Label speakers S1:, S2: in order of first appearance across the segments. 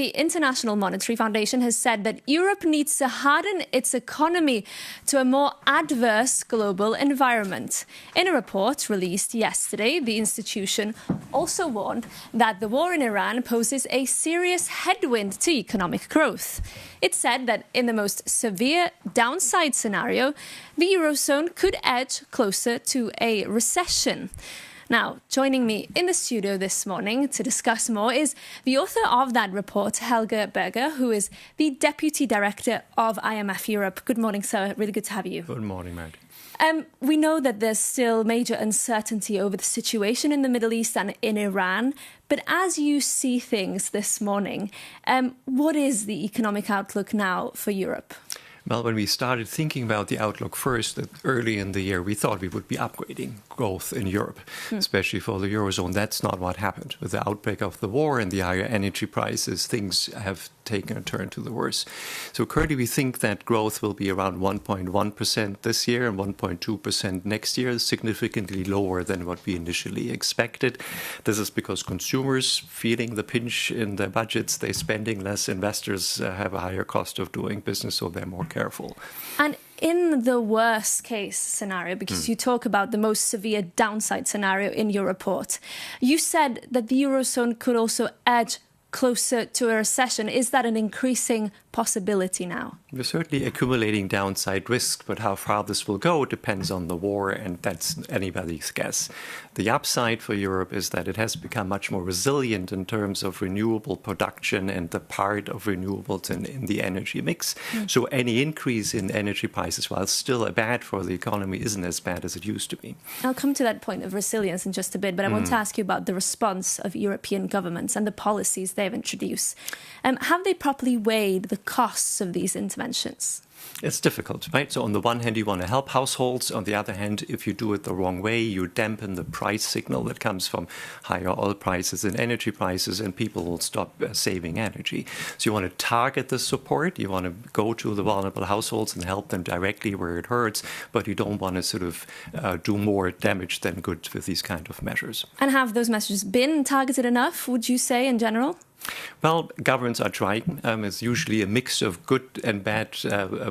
S1: the International Monetary Foundation has said that Europe needs to harden its economy to a more adverse global environment. In a report released yesterday, the institution also warned that the war in Iran poses a serious headwind to economic growth. It said that in the most severe downside scenario, the Eurozone could edge closer to a recession. Now, joining me in the studio this morning to discuss more is the author of that report, Helge Berger, who is the Deputy Director of IMF Europe. Good morning, sir. Really good to have you.
S2: Good morning, Matt.
S1: We know that there's still major uncertainty over the situation in the Middle East and in Iran. But as you see things this morning, what is the economic outlook now for Europe?
S2: Well, when we started thinking about the outlook first, early in the year, we thought we would be upgrading growth in Europe, especially for the Eurozone. That's not what happened. With the outbreak of the war and the higher energy prices, things have taken a turn to the worse. So currently we think that growth will be around 1.1% this year and 1.2% next year, significantly lower than what we initially expected. This is because consumers feeling the pinch in their budgets, they're spending less, investors have a higher cost of doing business, so they're more careful.
S1: And in the worst case scenario, because you talk about the most severe downside scenario in your report, you said that the Eurozone could also edge closer to a recession. Is that an increasing possibility now?
S2: We're certainly accumulating downside risk, but how far this will go depends on the war, and that's anybody's guess. The upside for Europe is that it has become much more resilient in terms of renewable production and the part of renewables in the energy mix. So any increase in energy prices, while still bad for the economy, isn't as bad as it used to be.
S1: I'll come to that point of resilience in just a bit, but I want to ask you about the response of European governments and the policies they've introduced. Have they properly weighed the costs of these interventions?
S2: It's difficult, right? So on the one hand, you want to help households. On the other hand, if you do it the wrong way, you dampen the price signal that comes from higher oil prices and energy prices, and people will stop saving energy. So you want to target the support. You want to go to the vulnerable households and help them directly where it hurts, but you don't want to sort of do more damage than good with these kind of measures.
S1: And have those measures been targeted enough, would you say, in general?
S2: Well, governments are trying. It's usually a mix of good and bad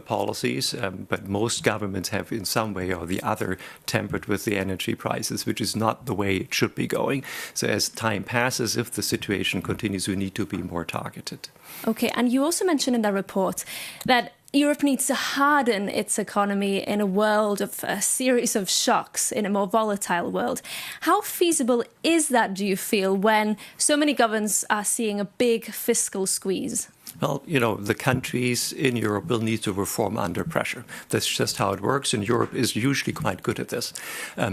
S2: policies, but most governments have in some way or the other tempered with the energy prices, which is not the way it should be going. So as time passes, if the situation continues, we need to be more targeted.
S1: Okay, and you also mentioned in that report that Europe needs to harden its economy in a world of a series of shocks, in a more volatile world. How feasible is that, do you feel, when so many governments are seeing a big fiscal squeeze?
S2: Well, you know, the countries in Europe will need to reform under pressure. That's just how it works, and Europe is usually quite good at this.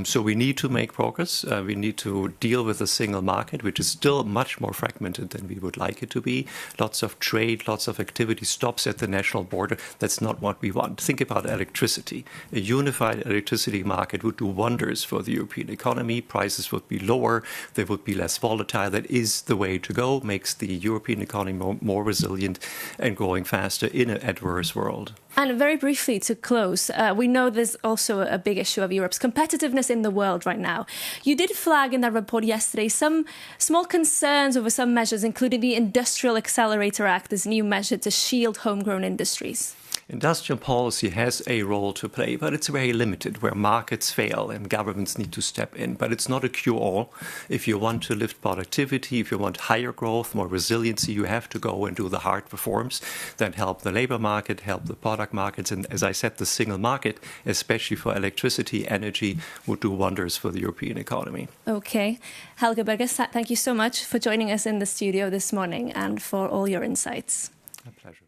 S2: So we need to make progress. We need to deal with the single market, which is still much more fragmented than we would like it to be. Lots of trade, lots of activity stops at the national border. That's not what we want. Think about electricity. A unified electricity market would do wonders for the European economy. Prices would be lower. They would be less volatile. That is the way to go. Makes the European economy more resilient and growing faster in an adverse world.
S1: And very briefly to close, we know there's also a big issue of Europe's competitiveness in the world right now. You did flag in that report yesterday some small concerns over some measures, including the Industrial Accelerator Act, this new measure to shield homegrown industries.
S2: Industrial policy has a role to play, but it's very limited, where markets fail and governments need to step in. But it's not a cure-all. If you want to lift productivity, if you want higher growth, more resiliency, you have to go and do the hard reforms that help the labor market, help the product markets. And as I said, the single market, especially for electricity, energy, would do wonders for the European economy.
S1: Okay. Helge Berger, thank you so much for joining us in the studio this morning and for all your insights.
S2: A pleasure.